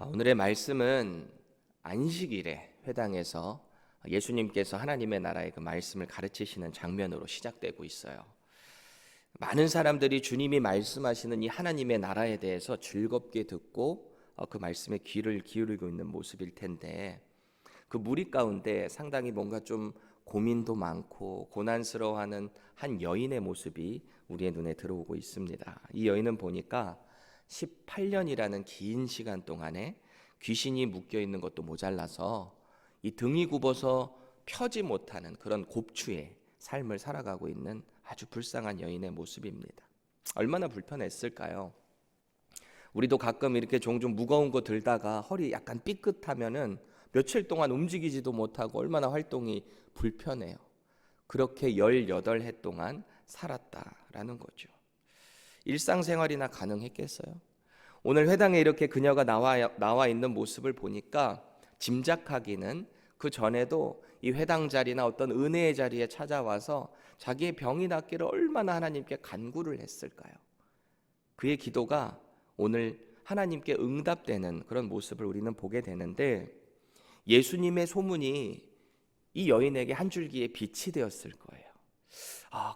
오늘의 말씀은 안식일에 회당에서 예수님께서 하나님의 나라의 그 말씀을 가르치시는 장면으로 시작되고 있어요. 많은 사람들이 주님이 말씀하시는 이 하나님의 나라에 대해서 즐겁게 듣고 그 말씀에 귀를 기울이고 있는 모습일 텐데, 그 무리 가운데 상당히 뭔가 좀 고민도 많고 고난스러워하는 한 여인의 모습이 우리의 눈에 들어오고 있습니다. 이 여인은 보니까 18년이라는 긴 시간 동안에 귀신이 묶여 있는 것도 모자라서 이 등이 굽어서 펴지 못하는 그런 곱추의 삶을 살아가고 있는 아주 불쌍한 여인의 모습입니다. 얼마나 불편했을까요? 우리도 가끔 이렇게 종종 무거운 거 들다가 허리 약간 삐끗하면은 며칠 동안 움직이지도 못하고 얼마나 활동이 불편해요. 그렇게 18해 동안 살았다라는 거죠. 일상생활이나 가능했겠어요? 오늘 회당에 이렇게 그녀가 나와 있는 모습을 보니까 짐작하기는 그 전에도 이 회당 자리나 어떤 은혜의 자리에 찾아와서 자기의 병이 낫기를 얼마나 하나님께 간구를 했을까요? 그의 기도가 오늘 하나님께 응답되는 그런 모습을 우리는 보게 되는데, 예수님의 소문이 이 여인에게 한 줄기의 빛이 되었을 거예요.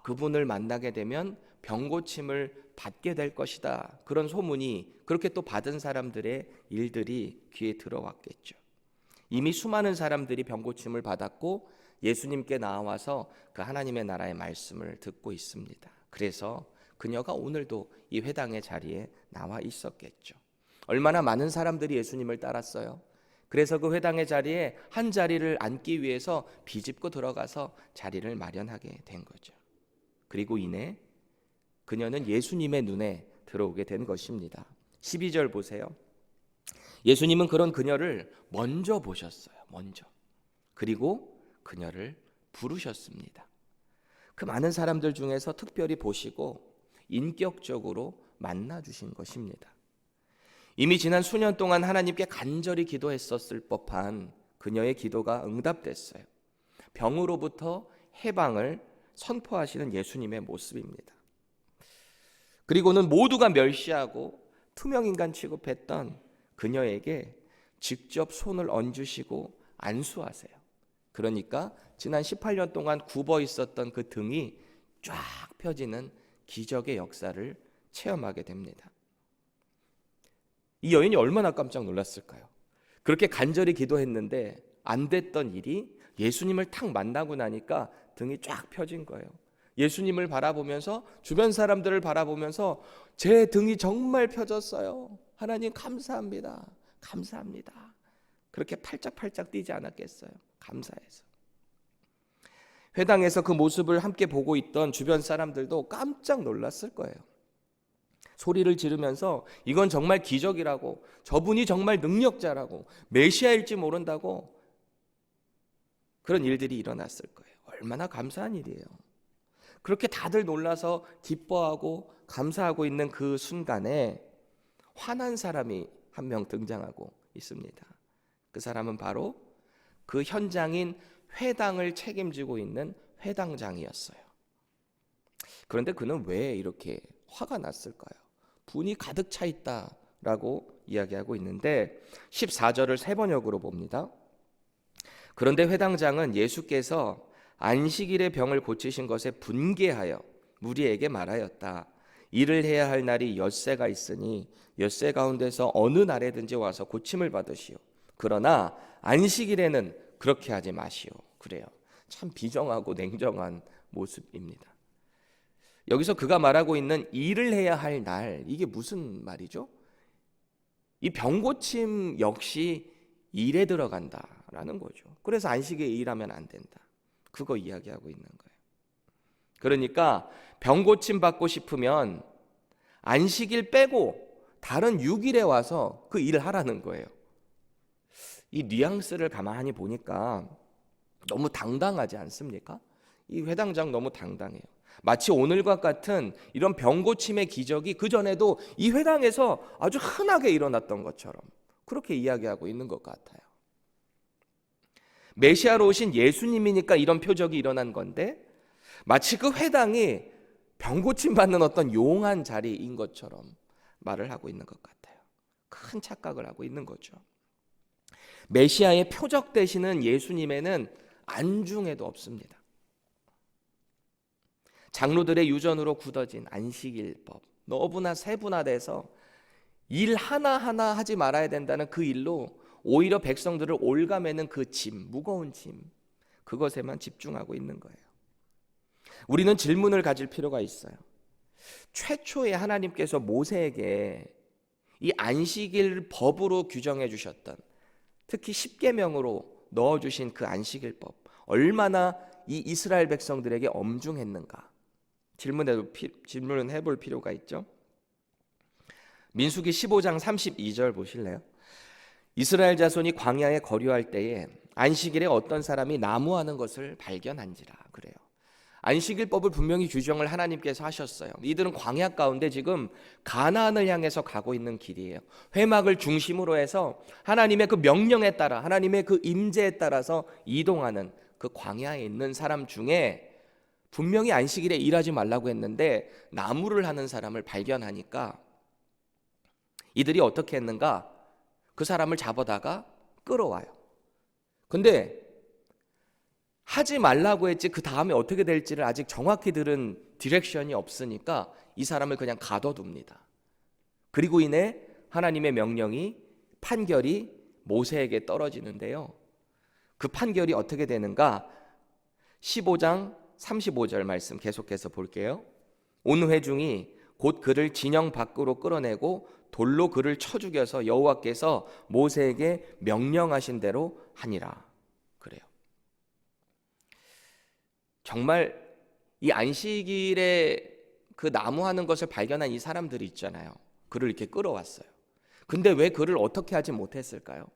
그분을 만나게 되면 병고침을 받게 될 것이다, 그런 소문이 그렇게 또 받은 사람들의 일들이 귀에 들어왔겠죠. 이미 수많은 사람들이 병고침을 받았고 예수님께 나와서 그 하나님의 나라의 말씀을 듣고 있습니다. 그래서 그녀가 오늘도 이 회당의 자리에 나와 있었겠죠. 얼마나 많은 사람들이 예수님을 따랐어요. 그래서 그 회당의 자리에 한 자리를 앉기 위해서 비집고 들어가서 자리를 마련하게 된 거죠. 그리고 이내 그녀는 예수님의 눈에 들어오게 된 것입니다. 12절 보세요. 예수님은 그런 그녀를 먼저 보셨어요. 먼저. 그리고 그녀를 부르셨습니다. 그 많은 사람들 중에서 특별히 보시고 인격적으로 만나주신 것입니다. 이미 지난 수년 동안 하나님께 간절히 기도했었을 법한 그녀의 기도가 응답됐어요. 병으로부터 해방을 선포하시는 예수님의 모습입니다. 그리고는 모두가 멸시하고 투명인간 취급했던 그녀에게 직접 손을 얹으시고 안수하세요. 그러니까 지난 18년 동안 굽어 있었던 그 등이 쫙 펴지는 기적의 역사를 체험하게 됩니다. 이 여인이 얼마나 깜짝 놀랐을까요? 그렇게 간절히 기도했는데 안 됐던 일이 예수님을 탁 만나고 나니까 등이 쫙 펴진 거예요. 예수님을 바라보면서, 주변 사람들을 바라보면서 제 등이 정말 펴졌어요. 하나님 감사합니다. 감사합니다. 그렇게 팔짝팔짝 뛰지 않았겠어요? 감사해서. 회당에서 그 모습을 함께 보고 있던 주변 사람들도 깜짝 놀랐을 거예요. 소리를 지르면서 이건 정말 기적이라고, 저분이 정말 능력자라고, 메시아일지 모른다고, 그런 일들이 일어났을 거예요. 얼마나 감사한 일이에요. 그렇게 다들 놀라서 기뻐하고 감사하고 있는 그 순간에 화난 사람이 한 명 등장하고 있습니다. 그 사람은 바로 그 현장인 회당을 책임지고 있는 회당장이었어요. 그런데 그는 왜 이렇게 화가 났을까요? 분이 가득 차 있다라고 이야기하고 있는데 14절을 세 번역으로 봅니다. 그런데 회당장은 예수께서 안식일에 병을 고치신 것에 분개하여 무리에게 말하였다. 일을 해야 할 날이 엿새가 있으니 엿새 가운데서 어느 날에든지 와서 고침을 받으시오. 그러나 안식일에는 그렇게 하지 마시오. 그래요. 참 비정하고 냉정한 모습입니다. 여기서 그가 말하고 있는 일을 해야 할 날, 이게 무슨 말이죠? 이 병고침 역시 일에 들어간다라는 거죠. 그래서 안식일에 일하면 안 된다. 그거 이야기하고 있는 거예요. 그러니까 병고침 받고 싶으면 안식일 빼고 다른 6일에 와서 그 일을 하라는 거예요. 이 뉘앙스를 가만히 보니까 너무 당당하지 않습니까? 이 회당장 너무 당당해요. 마치 오늘과 같은 이런 병고침의 기적이 그전에도 이 회당에서 아주 흔하게 일어났던 것처럼 그렇게 이야기하고 있는 것 같아요. 메시아로 오신 예수님이니까 이런 표적이 일어난 건데, 마치 그 회당이 병고침 받는 어떤 용한 자리인 것처럼 말을 하고 있는 것 같아요. 큰 착각을 하고 있는 거죠. 메시아의 표적 되시는 예수님에는 안중에도 없습니다. 장로들의 유전으로 굳어진 안식일법, 너무나 세분화돼서 일 하나하나 하지 말아야 된다는 그 일로 오히려 백성들을 올가매는 그 짐, 무거운 짐, 그것에만 집중하고 있는 거예요. 우리는 질문을 가질 필요가 있어요. 최초에 하나님께서 모세에게 이 안식일 법으로 규정해 주셨던, 특히 십계명으로 넣어주신 그 안식일법, 얼마나 이 이스라엘 백성들에게 엄중했는가 질문을 해볼 필요가 있죠. 민수기 15장 32절 보실래요? 이스라엘 자손이 광야에 거류할 때에 안식일에 어떤 사람이 나무하는 것을 발견한지라. 그래요. 안식일법을 분명히 규정을 하나님께서 하셨어요. 이들은 광야 가운데 지금 가나안을 향해서 가고 있는 길이에요. 회막을 중심으로 해서 하나님의 그 명령에 따라, 하나님의 그 임재에 따라서 이동하는 그 광야에 있는 사람 중에 분명히 안식일에 일하지 말라고 했는데 나무를 하는 사람을 발견하니까 이들이 어떻게 했는가? 그 사람을 잡아다가 끌어와요. 근데 하지 말라고 했지 그 다음에 어떻게 될지를 아직 정확히 들은 디렉션이 없으니까 이 사람을 그냥 가둬둡니다. 그리고 이내 하나님의 명령이, 판결이 모세에게 떨어지는데요. 그 판결이 어떻게 되는가? 15장 35절 말씀 계속해서 볼게요. 온 회중이 곧 그를 진영 밖으로 끌어내고 돌로 그를 쳐 죽여서 여호와께서 모세에게 명령하신 대로 하니라. 그래요. 정말 이 안식일에 그 나무하는 것을 발견한 이 사람들이 있잖아요. 그를 이렇게 끌어왔어요. 근데 왜 그를 어떻게 하지 못했을까요?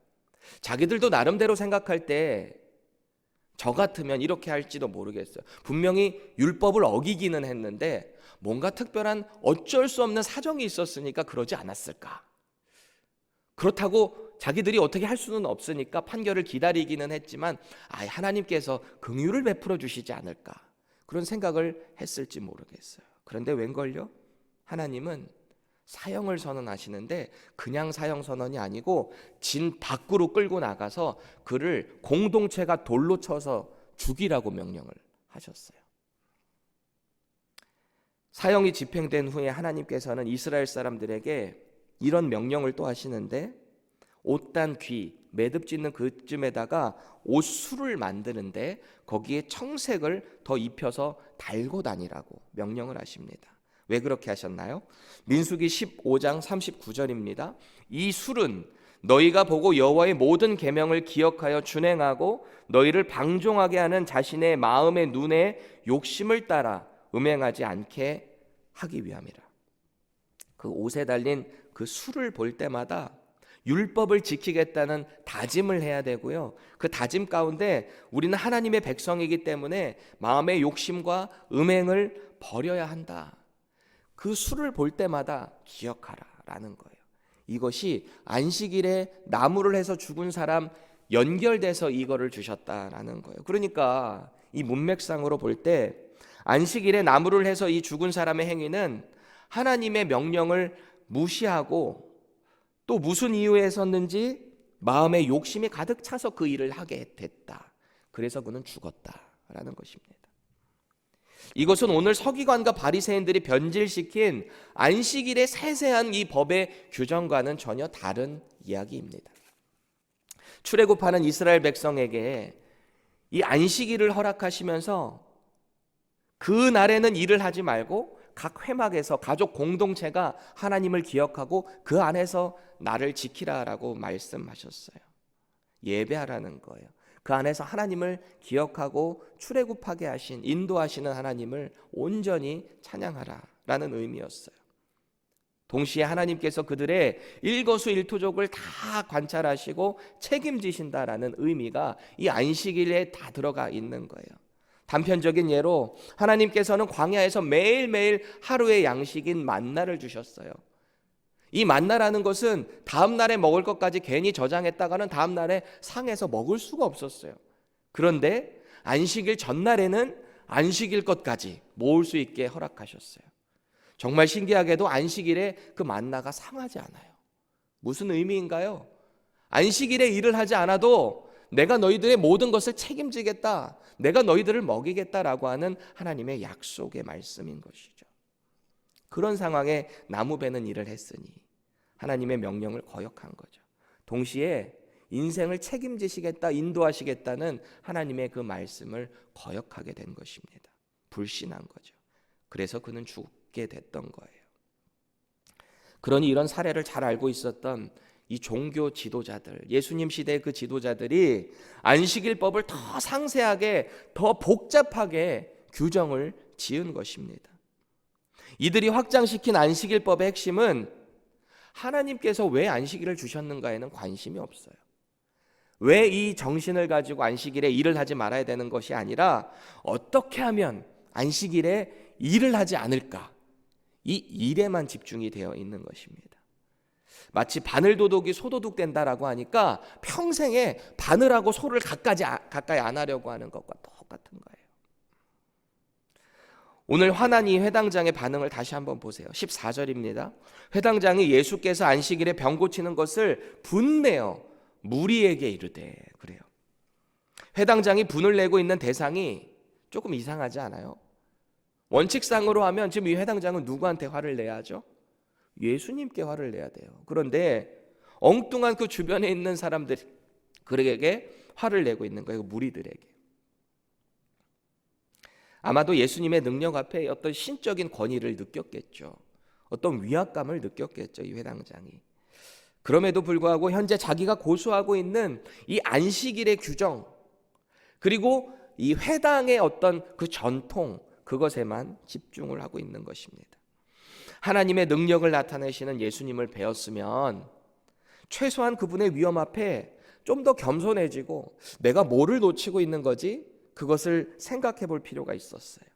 자기들도 나름대로 생각할 때 저 같으면 이렇게 할지도 모르겠어요. 분명히 율법을 어기기는 했는데 뭔가 특별한 어쩔 수 없는 사정이 있었으니까 그러지 않았을까? 그렇다고 자기들이 어떻게 할 수는 없으니까 판결을 기다리기는 했지만 하나님께서 긍휼을 베풀어 주시지 않을까, 그런 생각을 했을지 모르겠어요. 그런데 웬걸요? 하나님은 사형을 선언하시는데 그냥 사형 선언이 아니고 진 밖으로 끌고 나가서 그를 공동체가 돌로 쳐서 죽이라고 명령을 하셨어요. 사형이 집행된 후에 하나님께서는 이스라엘 사람들에게 이런 명령을 또 하시는데, 옷단 귀 매듭 짓는 그쯤에다가 옷술을 만드는데 거기에 청색을 더 입혀서 달고 다니라고 명령을 하십니다. 왜 그렇게 하셨나요? 민수기 15장 39절입니다. 이 술은 너희가 보고 여호와의 모든 계명을 기억하여 준행하고 너희를 방종하게 하는 자신의 마음의 눈에 욕심을 따라 음행하지 않게 하기 위함이라. 그 옷에 달린 그 술을 볼 때마다 율법을 지키겠다는 다짐을 해야 되고요. 그 다짐 가운데 우리는 하나님의 백성이기 때문에 마음의 욕심과 음행을 버려야 한다. 그 술을 볼 때마다 기억하라라는 거예요. 이것이 안식일에 나무를 해서 죽은 사람 연결돼서 이거를 주셨다라는 거예요. 그러니까 이 문맥상으로 볼 때 안식일에 나무를 해서 이 죽은 사람의 행위는 하나님의 명령을 무시하고 또 무슨 이유에 했었는지 마음에 욕심이 가득 차서 그 일을 하게 됐다. 그래서 그는 죽었다라는 것입니다. 이것은 오늘 서기관과 바리새인들이 변질시킨 안식일의 세세한 이 법의 규정과는 전혀 다른 이야기입니다. 출애굽하는 이스라엘 백성에게 이 안식일을 허락하시면서 그 날에는 일을 하지 말고 각 회막에서 가족 공동체가 하나님을 기억하고 그 안에서 나를 지키라라고 말씀하셨어요. 예배하라는 거예요. 그 안에서 하나님을 기억하고 출애굽하게 하신, 인도하시는 하나님을 온전히 찬양하라라는 의미였어요. 동시에 하나님께서 그들의 일거수일투족을 다 관찰하시고 책임지신다라는 의미가 이 안식일에 다 들어가 있는 거예요. 단편적인 예로 하나님께서는 광야에서 매일매일 하루의 양식인 만나를 주셨어요. 이 만나라는 것은 다음 날에 먹을 것까지 괜히 저장했다가는 다음 날에 상해서 먹을 수가 없었어요. 그런데 안식일 전날에는 안식일 것까지 모을 수 있게 허락하셨어요. 정말 신기하게도 안식일에 그 만나가 상하지 않아요. 무슨 의미인가요? 안식일에 일을 하지 않아도 내가 너희들의 모든 것을 책임지겠다, 내가 너희들을 먹이겠다라고 하는 하나님의 약속의 말씀인 것이죠. 그런 상황에 나무 베는 일을 했으니 하나님의 명령을 거역한 거죠. 동시에 인생을 책임지시겠다, 인도하시겠다는 하나님의 그 말씀을 거역하게 된 것입니다. 불신한 거죠. 그래서 그는 죽게 됐던 거예요. 그러니 이런 사례를 잘 알고 있었던 이 종교 지도자들, 예수님 시대의 그 지도자들이 안식일법을 더 상세하게, 더 복잡하게 규정을 지은 것입니다. 이들이 확장시킨 안식일법의 핵심은 하나님께서 왜 안식일을 주셨는가에는 관심이 없어요. 왜 이 정신을 가지고 안식일에 일을 하지 말아야 되는 것이 아니라 어떻게 하면 안식일에 일을 하지 않을까, 이 일에만 집중이 되어 있는 것입니다. 마치 바늘도둑이 소도둑 된다라고 하니까 평생에 바늘하고 소를 가까이 안 하려고 하는 것과 똑같은 거예요. 오늘 화난 이 회당장의 반응을 다시 한번 보세요. 14절입니다. 회당장이 예수께서 안식일에 병 고치는 것을 분내어 무리에게 이르되, 그래요. 회당장이 분을 내고 있는 대상이 조금 이상하지 않아요? 원칙상으로 하면 지금 이 회당장은 누구한테 화를 내야 하죠? 예수님께 화를 내야 돼요. 그런데 엉뚱한 그 주변에 있는 사람들이 그에게 화를 내고 있는 거예요. 무리들에게. 아마도 예수님의 능력 앞에 어떤 신적인 권위를 느꼈겠죠. 어떤 위압감을 느꼈겠죠, 이 회당장이. 그럼에도 불구하고 현재 자기가 고수하고 있는 이 안식일의 규정, 그리고 이 회당의 어떤 그 전통, 그것에만 집중을 하고 있는 것입니다. 하나님의 능력을 나타내시는 예수님을 배웠으면 최소한 그분의 위험 앞에 좀 더 겸손해지고 내가 뭐를 놓치고 있는 거지? 그것을 생각해 볼 필요가 있었어요.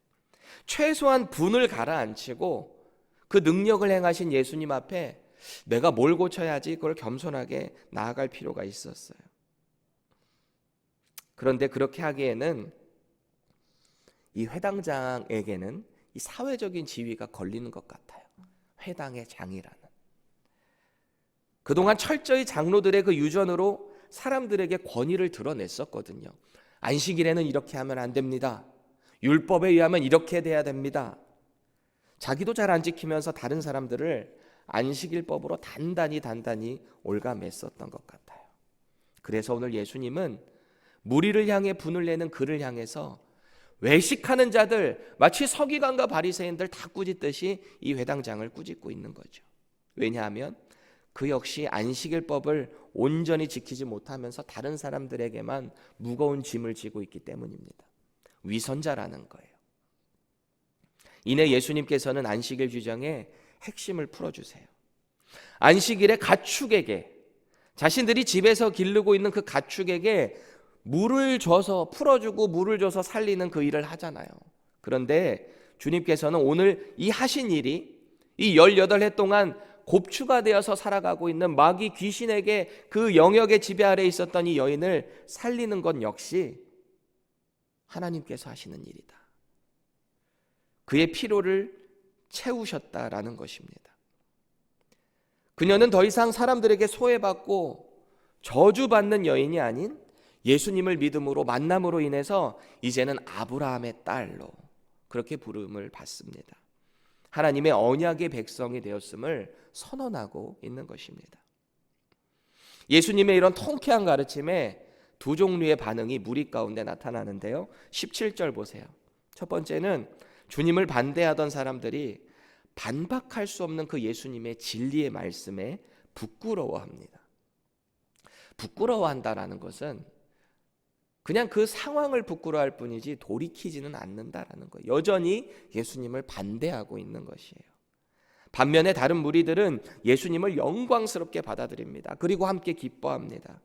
최소한 분을 가라앉히고 그 능력을 행하신 예수님 앞에 내가 뭘 고쳐야지, 그걸 겸손하게 나아갈 필요가 있었어요. 그런데 그렇게 하기에는 이 회당장에게는 이 사회적인 지위가 걸리는 것 같아요. 회당의 장이라는. 그동안 철저히 장로들의 그 유전으로 사람들에게 권위를 드러냈었거든요. 안식일에는 이렇게 하면 안 됩니다. 율법에 의하면 이렇게 돼야 됩니다. 자기도 잘 안 지키면서 다른 사람들을 안식일법으로 단단히 올가맸었던 것 같아요. 그래서 오늘 예수님은 무리를 향해 분을 내는 그를 향해서 외식하는 자들, 마치 서기관과 바리새인들 다 꾸짖듯이 이 회당장을 꾸짖고 있는 거죠. 왜냐하면 그 역시 안식일법을 온전히 지키지 못하면서 다른 사람들에게만 무거운 짐을 지고 있기 때문입니다. 위선자라는 거예요. 이내 예수님께서는 안식일 규정의 핵심을 풀어주세요. 안식일에 가축에게, 자신들이 집에서 기르고 있는 그 가축에게 물을 줘서 풀어주고 물을 줘서 살리는 그 일을 하잖아요. 그런데 주님께서는 오늘 이 하신 일이 이 18해 동안 곱추가 되어서 살아가고 있는 마귀 귀신에게 그 영역의 지배 아래에 있었던 이 여인을 살리는 것 역시 하나님께서 하시는 일이다. 그의 피로를 채우셨다라는 것입니다. 그녀는 더 이상 사람들에게 소외받고 저주받는 여인이 아닌 예수님을 믿음으로, 만남으로 인해서 이제는 아브라함의 딸로 그렇게 부름을 받습니다. 하나님의 언약의 백성이 되었음을 선언하고 있는 것입니다. 예수님의 이런 통쾌한 가르침에 두 종류의 반응이 무리 가운데 나타나는데요. 17절 보세요. 첫 번째는 주님을 반대하던 사람들이 반박할 수 없는 그 예수님의 진리의 말씀에 부끄러워합니다. 부끄러워한다라는 것은 그냥 그 상황을 부끄러워할 뿐이지 돌이키지는 않는다라는 거예요. 여전히 예수님을 반대하고 있는 것이에요. 반면에 다른 무리들은 예수님을 영광스럽게 받아들입니다. 그리고 함께 기뻐합니다.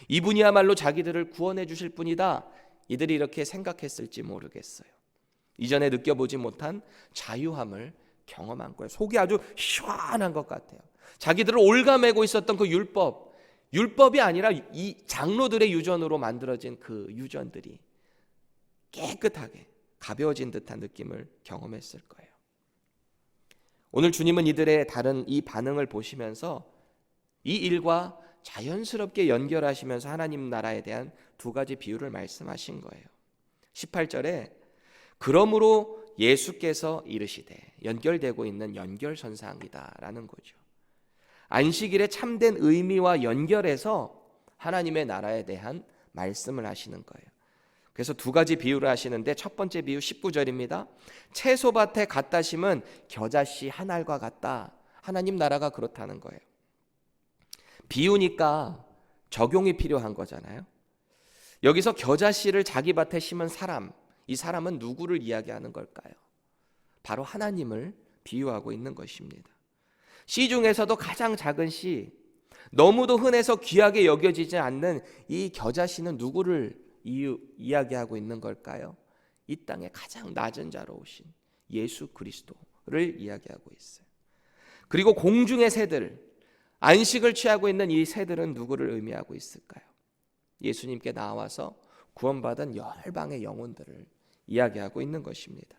이분이야말로 자기들을 구원해 주실 분이다. 이들이 이렇게 생각했을지 모르겠어요. 이전에 느껴보지 못한 자유함을 경험한 거예요. 속이 아주 시원한 것 같아요. 자기들을 올가매고 있었던 그 율법이 아니라 이 장로들의 유전으로 만들어진 그 유전들이 깨끗하게 가벼워진 듯한 느낌을 경험했을 거예요. 오늘 주님은 이들의 다른 이 반응을 보시면서 이 일과 자연스럽게 연결하시면서 하나님 나라에 대한 두 가지 비유를 말씀하신 거예요. 18절에 그러므로 예수께서 이르시되, 연결되고 있는 연결선상이다라는 거죠. 안식일의 참된 의미와 연결해서 하나님의 나라에 대한 말씀을 하시는 거예요. 그래서 두 가지 비유를 하시는데, 첫 번째 비유 19절입니다. 채소밭에 갖다 심은 겨자씨 한 알과 같다. 하나님 나라가 그렇다는 거예요. 비유니까 적용이 필요한 거잖아요. 여기서 겨자씨를 자기 밭에 심은 사람, 이 사람은 누구를 이야기하는 걸까요? 바로 하나님을 비유하고 있는 것입니다. 씨 중에서도 가장 작은 씨, 너무도 흔해서 귀하게 여겨지지 않는 이 겨자씨는 누구를 이야기하고 있는 걸까요? 이 땅에 가장 낮은 자로 오신 예수 그리스도를 이야기하고 있어요. 그리고 공중의 새들, 안식을 취하고 있는 이 새들은 누구를 의미하고 있을까요? 예수님께 나와서 구원받은 열방의 영혼들을 이야기하고 있는 것입니다.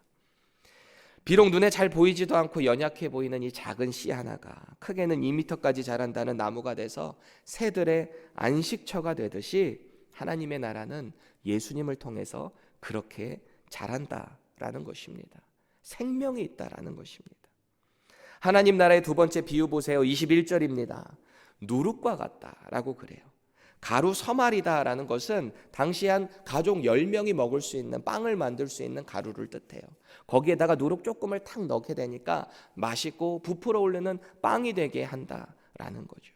비록 눈에 잘 보이지도 않고 연약해 보이는 이 작은 씨 하나가 크게는 2m까지 자란다는 나무가 돼서 새들의 안식처가 되듯이, 하나님의 나라는 예수님을 통해서 그렇게 자란다라는 것입니다. 생명이 있다라는 것입니다. 하나님 나라의 두 번째 비유 보세요. 21절입니다. 누룩과 같다라고 그래요. 가루 서말이다라는 것은 당시 한 가족 10명이 먹을 수 있는, 빵을 만들 수 있는 가루를 뜻해요. 거기에다가 누룩 조금을 탁 넣게 되니까 맛있고 부풀어 오르는 빵이 되게 한다라는 거죠.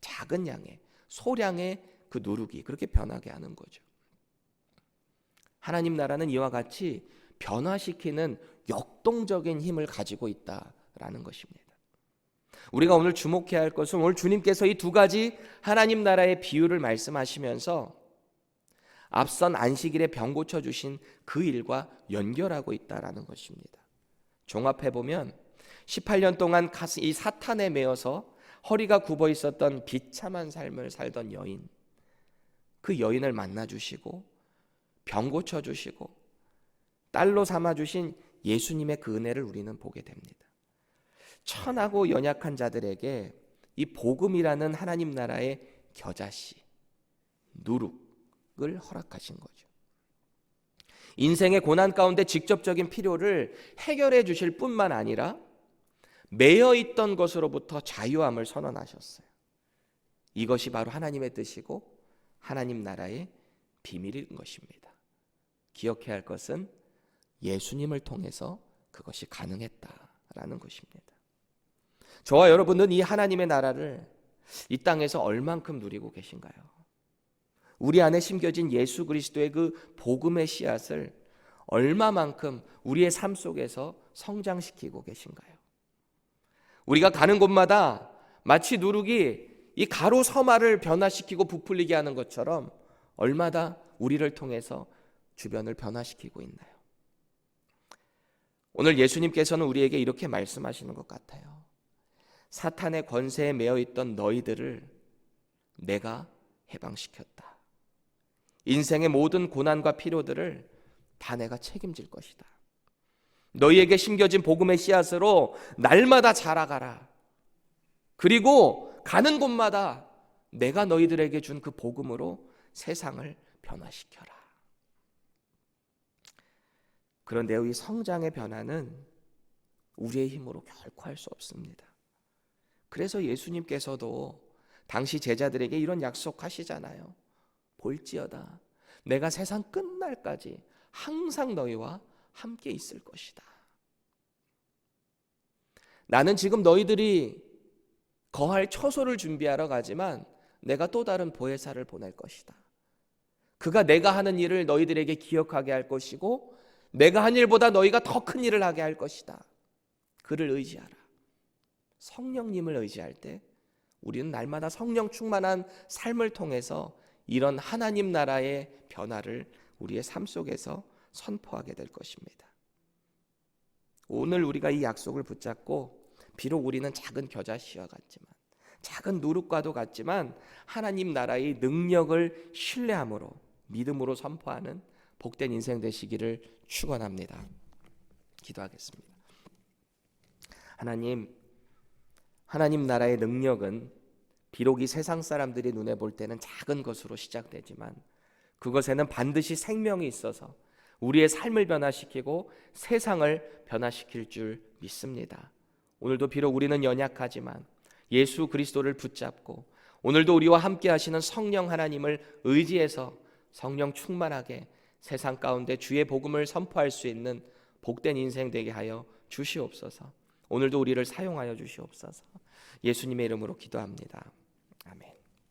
작은 양의, 소량의 그 누룩이 그렇게 변하게 하는 거죠. 하나님 나라는 이와 같이 변화시키는 역동적인 힘을 가지고 있다라는 것입니다. 우리가 오늘 주목해야 할 것은, 오늘 주님께서 이 두 가지 하나님 나라의 비유를 말씀하시면서 앞선 안식일에 병 고쳐주신 그 일과 연결하고 있다라는 것입니다. 종합해보면 18년 동안 이 사탄에 매여서 허리가 굽어 있었던 비참한 삶을 살던 여인, 그 여인을 만나주시고 병 고쳐주시고 딸로 삼아주신 예수님의 그 은혜를 우리는 보게 됩니다. 천하고 연약한 자들에게 이 복음이라는 하나님 나라의 겨자씨, 누룩을 허락하신 거죠. 인생의 고난 가운데 직접적인 필요를 해결해 주실 뿐만 아니라 매여 있던 것으로부터 자유함을 선언하셨어요. 이것이 바로 하나님의 뜻이고 하나님 나라의 비밀인 것입니다. 기억해야 할 것은 예수님을 통해서 그것이 가능했다라는 것입니다. 저와 여러분은 이 하나님의 나라를 이 땅에서 얼만큼 누리고 계신가요? 우리 안에 심겨진 예수 그리스도의 그 복음의 씨앗을 얼마만큼 우리의 삶 속에서 성장시키고 계신가요? 우리가 가는 곳마다 마치 누룩이 이 가루 서말을 변화시키고 부풀리게 하는 것처럼 얼마나 우리를 통해서 주변을 변화시키고 있나요? 오늘 예수님께서는 우리에게 이렇게 말씀하시는 것 같아요. 사탄의 권세에 매여 있던 너희들을 내가 해방시켰다. 인생의 모든 고난과 필요들을 다 내가 책임질 것이다. 너희에게 심겨진 복음의 씨앗으로 날마다 자라가라. 그리고 가는 곳마다 내가 너희들에게 준 그 복음으로 세상을 변화시켜라. 그런데 이 성장의 변화는 우리의 힘으로 결코 할 수 없습니다. 그래서 예수님께서도 당시 제자들에게 이런 약속하시잖아요. 볼지어다 내가 세상 끝날까지 항상 너희와 함께 있을 것이다. 나는 지금 너희들이 거할 처소를 준비하러 가지만 내가 또 다른 보혜사를 보낼 것이다. 그가 내가 하는 일을 너희들에게 기억하게 할 것이고 내가 한 일보다 너희가 더 큰 일을 하게 할 것이다. 그를 의지하라. 성령님을 의지할 때 우리는 날마다 성령 충만한 삶을 통해서 이런 하나님 나라의 변화를 우리의 삶 속에서 선포하게 될 것입니다. 오늘 우리가 이 약속을 붙잡고 비록 우리는 작은 겨자씨와 같지만 작은 누룩과도 같지만 하나님 나라의 능력을 신뢰함으로 믿음으로 선포하는 복된 인생 되시기를 축원합니다. 기도하겠습니다. 하나님 나라의 능력은 비록 이 세상 사람들이 눈에 볼 때는 작은 것으로 시작되지만 그것에는 반드시 생명이 있어서 우리의 삶을 변화시키고 세상을 변화시킬 줄 믿습니다. 오늘도 비록 우리는 연약하지만 예수 그리스도를 붙잡고 오늘도 우리와 함께 하시는 성령 하나님을 의지해서 성령 충만하게 세상 가운데 주의 복음을 선포할 수 있는 복된 인생 되게 하여 주시옵소서. 오늘도 우리를 사용하여 주시옵소서. 예수님의 이름으로 기도합니다. 아멘.